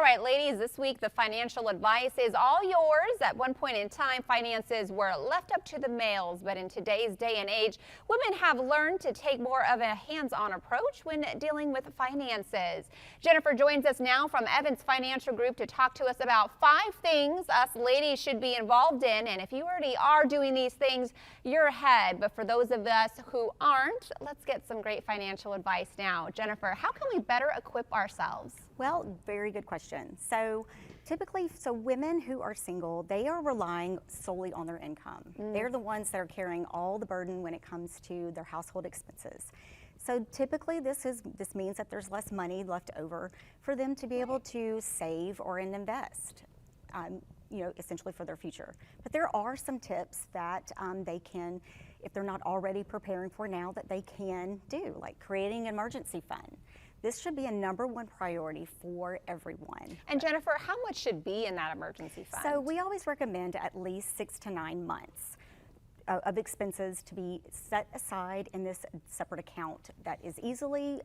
right, ladies, this week the financial advice is all yours. At one point in time, finances were left up to the males, but in today's day and age, women have learned to take more of a hands-on approach when dealing with finances. Jennifer joins us now from Evans Financial Group to talk to us about 5 things us ladies should be involved in, and if you already are doing these things, you're ahead. But for those of us who aren't, let's get some great financial advice now. Jennifer, how can we better equip ourselves? Well, very good question. So typically, women who are single, they are relying solely on their income. They're the ones that are carrying all the burden when it comes to their household expenses. So typically this means that there's less money left over for them to be able to save or invest, essentially for their future. But there are some tips that they can, if they're not already preparing for now, that they can do, like creating an emergency fund. This should be a #1 priority for everyone. And Jennifer, how much should be in that emergency fund? So we always recommend at least 6 to 9 months of expenses to be set aside in this separate account that is easily,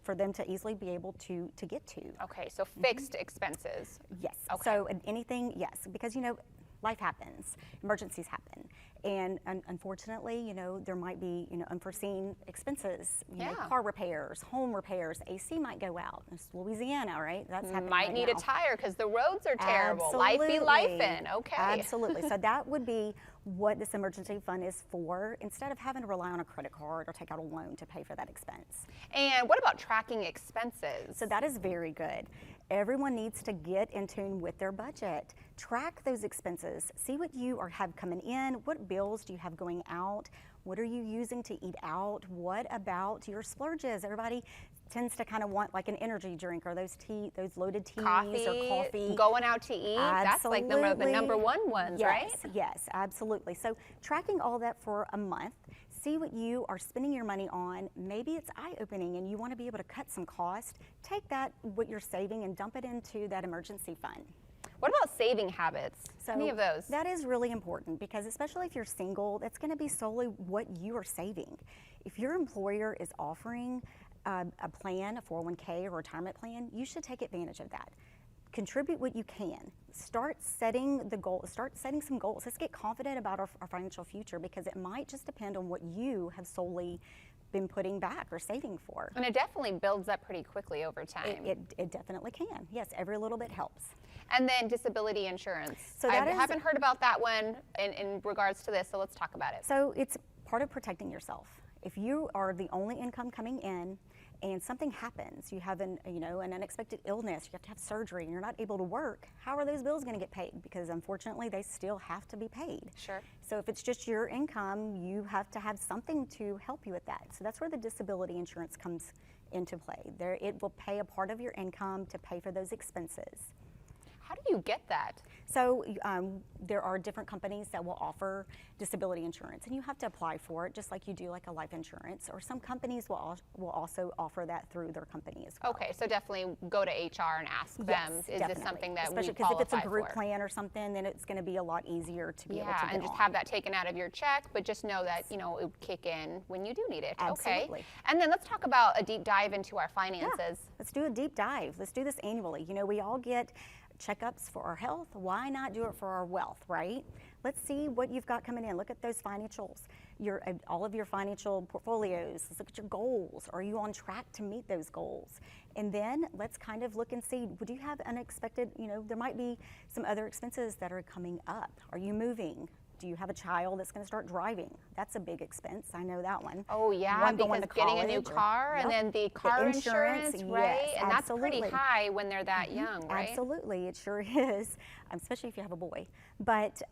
for them to easily be able to get to. Okay, so fixed expenses. Yes, okay. So anything, yes, because life happens, emergencies happen, and unfortunately, there might be, unforeseen expenses, car repairs, home repairs, AC might go out. It's Louisiana, right? That's happening Might right need now. a tire because the roads are terrible. Absolutely. Life be lifing. Okay. Absolutely. So that would be what this emergency fund is for, instead of having to rely on a credit card or take out a loan to pay for that expense. And what about tracking expenses? So that is very good. Everyone needs to get in tune with their budget. Track those expenses. See what you have coming in. What bills do you have going out? What are you using to eat out? What about your splurges? Everybody tends to kind of want like an energy drink or those loaded teas or coffee. Going out to eat. Absolutely. That's like the #1 ones, yes, right? Yes, absolutely. So tracking all that for a month. See what you are spending your money on. Maybe it's eye-opening and you want to be able to cut some cost. Take that, what you're saving, and dump it into that emergency fund. What about saving habits? So any of those? That is really important because especially if you're single, that's going to be solely what you are saving. If your employer is offering a plan, a 401k or retirement plan, you should take advantage of that. Contribute what you can. Start setting the goal. Start setting some goals. Let's get confident about our financial future because it might just depend on what you have solely been putting back or saving for. And it definitely builds up pretty quickly over time. It definitely can. Yes, every little bit helps. And then disability insurance. So I haven't heard about that one in regards to this, so let's talk about it. So it's part of protecting yourself. If you are the only income coming in and something happens, you have an unexpected illness, you have to have surgery, and you're not able to work, how are those bills going to get paid? Because unfortunately, they still have to be paid. Sure. So if it's just your income, you have to have something to help you with that. So that's where the disability insurance comes into play. It will pay a part of your income to pay for those expenses. How do you get that? So there are different companies that will offer disability insurance, and you have to apply for it just like you do like a life insurance, or some companies will also offer that through their company as well. Okay, so definitely go to HR and ask them, is definitely. this something that Especially we qualify because if it's a group for? plan or something, then it's going to be a lot easier to be able to Yeah, get and just on. have that taken out of your check, but just know that, it would kick in when you do need it. Absolutely. Okay. And then let's talk about a deep dive into our finances. Yeah, let's do a deep dive. Let's do this annually. We all get checkups for our health. Why not do it for our wealth, right? Let's see what you've got coming in. Look at those financials, all of your financial portfolios. Let's look at your goals. Are you on track to meet those goals? And then let's kind of look and see, would you have unexpected, there might be some other expenses that are coming up. Are you moving? Do you have a child that's going to start driving? That's a big expense. I know that one. Oh yeah, One because getting a new car and then the car insurance, right? Yes, and that's absolutely. pretty high when they're that young, right? Absolutely, it sure is, especially if you have a boy. But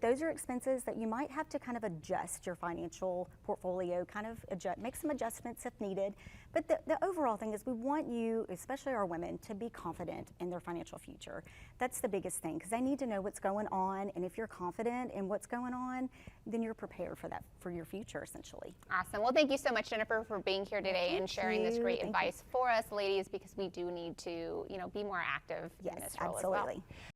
those are expenses that you might have to kind of adjust your financial portfolio, kind of make some adjustments if needed. But the overall thing is we want you, especially our women, to be confident in their financial future. That's the biggest thing, because they need to know what's going on, and if you're confident in what's going on, then you're prepared for that, for your future, essentially. Awesome. Well, thank you so much, Jennifer, for being here today and sharing this great advice for us ladies, because we do need to, be more active in this role as well. Absolutely.